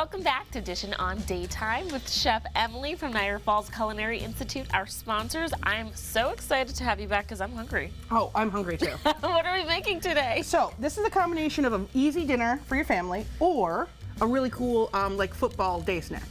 Welcome back to Dishin' on Daytime with Chef Emily from Niagara Falls Culinary Institute, our sponsors. I'm so excited to have you back because I'm hungry. Oh, I'm hungry too. What are we making today? So this is a combination of an easy dinner for your family or a really cool like football day snack.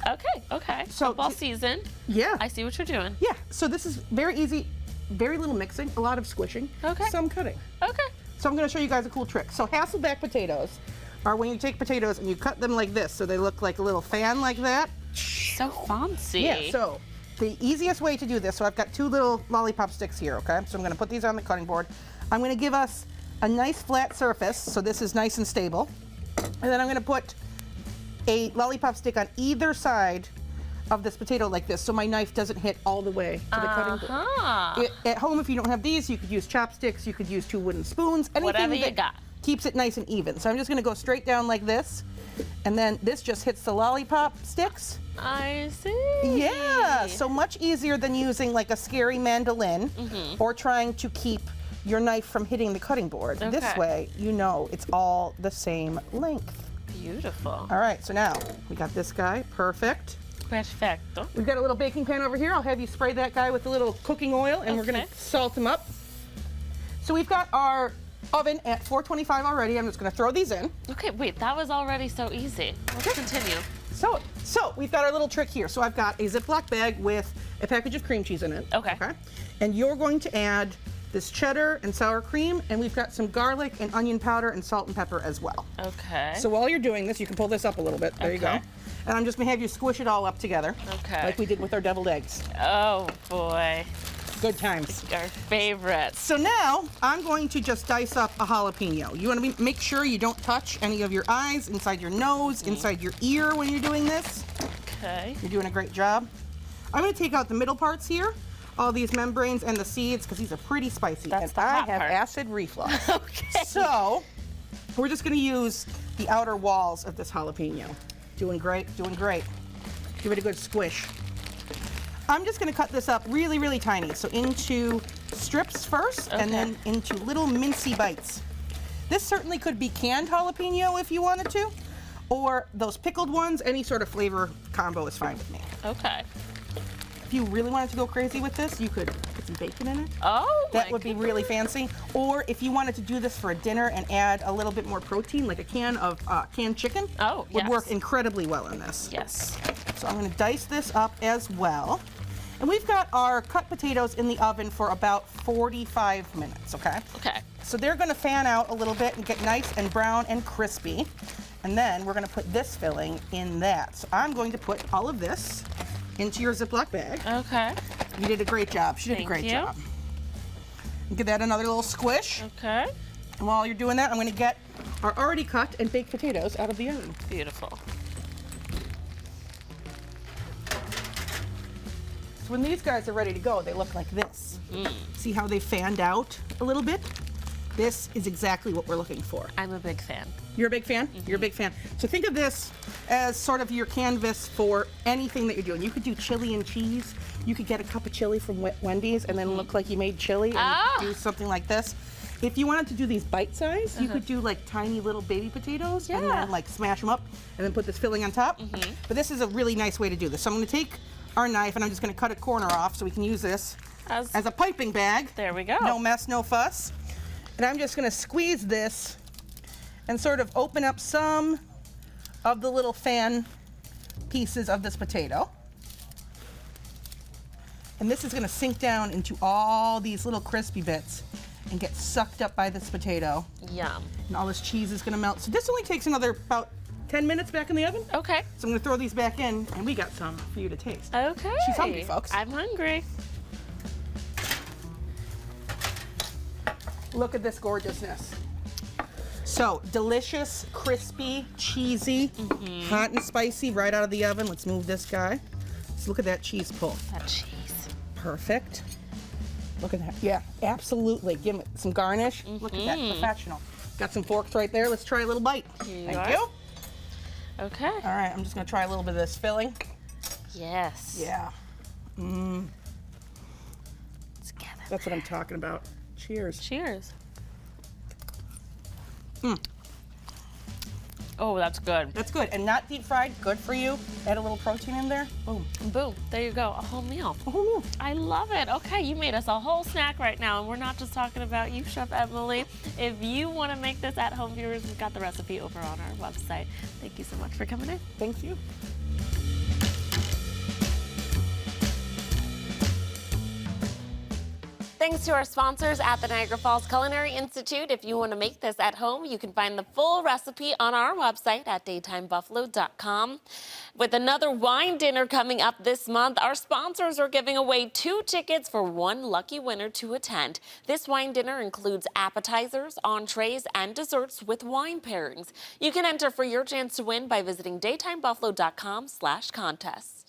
Okay. So Football season. Yeah. I see what you're doing. Yeah, so this is very easy, very little mixing, a lot of squishing, some cutting. Okay. So I'm gonna show you guys a cool trick. So Hassleback potatoes are when you take potatoes and you cut them like this so they look like a little fan like that. So fancy. Yeah, so the easiest way to do this, so I've got 2 little lollipop sticks here, okay? So I'm gonna put these on the cutting board. I'm gonna give us a nice flat surface, so this is nice and stable. And then I'm gonna put a lollipop stick on either side of this potato like this, so my knife doesn't hit all the way to the cutting board. At home, if you don't have these, you could use chopsticks, you could use 2 wooden spoons, anything whatever you got. Keeps it nice and even. So I'm just gonna go straight down like this, and then this just hits the lollipop sticks. I see. Yeah, so much easier than using like a scary mandolin or trying to keep your knife from hitting the cutting board. Okay. This way, you know it's all the same length. Beautiful. All right, so now we got this guy, perfect. Perfecto. We've got a little baking pan over here. I'll have you spray that guy with a little cooking oil, and we're gonna salt him up. So we've got our oven at 425 already. I'm just gonna throw these in. Okay, wait, that was already so easy. Let's continue. So we've got our little trick here. So I've got a Ziploc bag with a package of cream cheese in it. Okay. And you're going to add this cheddar and sour cream, and we've got some garlic and onion powder and salt and pepper as well. Okay. So while you're doing this, you can pull this up a little bit. There you go. And I'm just gonna have you squish it all up together. Okay. Like we did with our deviled eggs. Oh boy. Good times. Our favorites. So now I'm going to just dice up a jalapeno. You want to make sure you don't touch any of your eyes, inside your nose, inside your ear when you're doing this. Okay. You're doing a great job. I'm going to take out the middle parts here, all these membranes and the seeds, because these are pretty spicy. That's and the hot I have part. acid reflux. Okay. So we're just going to use the outer walls of this jalapeno. Doing great, doing great. Give it a good squish. I'm just going to cut this up really, really tiny. So into strips first, and then into little mincy bites. This certainly could be canned jalapeno if you wanted to, or those pickled ones. Any sort of flavor combo is fine with me. Okay. If you really wanted to go crazy with this, you could put some bacon in it. Oh, that would be really fancy. Or if you wanted to do this for a dinner and add a little bit more protein, like a can of canned chicken, would work incredibly well in this. Yes. So I'm going to dice this up as well. And we've got our cut potatoes in the oven for about 45 minutes, okay? Okay. So they're going to fan out a little bit and get nice and brown and crispy. And then we're going to put this filling in that. So I'm going to put all of this into your Ziploc bag. Okay. You did a great job. She did a great job. Give that another little squish. Okay. And while you're doing that, I'm going to get our already cut and baked potatoes out of the oven. Beautiful. So when these guys are ready to go, they look like this. See how they fanned out a little bit? This is exactly what we're looking for. I'm a big fan. You're a big fan? You're a big fan. So think of this as sort of your canvas for anything that you're doing. You could do chili and cheese. You could get a cup of chili from Wendy's and then look like you made chili and do something like this. If you wanted to do these bite size, you could do like tiny little baby potatoes and then like smash them up and then put this filling on top. But this is a really nice way to do this. So I'm going to take our knife and I'm just going to cut a corner off so we can use this as a piping bag. There we go. No mess, no fuss. And I'm just going to squeeze this and sort of open up some of the little fan pieces of this potato. And this is going to sink down into all these little crispy bits and get sucked up by this potato. Yum. And all this cheese is going to melt. So this only takes another about 10 minutes back in the oven. Okay. So I'm going to throw these back in, and we got some for you to taste. Okay. She's hungry, folks. I'm hungry. Look at this gorgeousness. So delicious, crispy, cheesy, hot and spicy right out of the oven. Let's move this guy. So look at that cheese pull. That cheese. Perfect. Look at that. Yeah, absolutely. Give it some garnish. Look at that, professional. Got some forks right there. Let's try a little bite. Thank you. Okay. All right, I'm just gonna try a little bit of this filling. Yes. Yeah. Together. That's what I'm talking about. Cheers. Cheers. Oh, that's good. That's good. And not deep fried, good for you. Add a little protein in there. Boom. Boom. There you go. A whole meal. A whole meal. I love it. Okay, you made us a whole snack right now, and we're not just talking about you, Chef Emily. If you want to make this at home, viewers, we've got the recipe over on our website. Thank you so much for coming in. Thank you. Thanks to our sponsors at the Niagara Falls Culinary Institute. If you want to make this at home, you can find the full recipe on our website at daytimebuffalo.com. With another wine dinner coming up this month, our sponsors are giving away 2 tickets for 1 lucky winner to attend. This wine dinner includes appetizers, entrees, and desserts with wine pairings. You can enter for your chance to win by visiting daytimebuffalo.com/contest.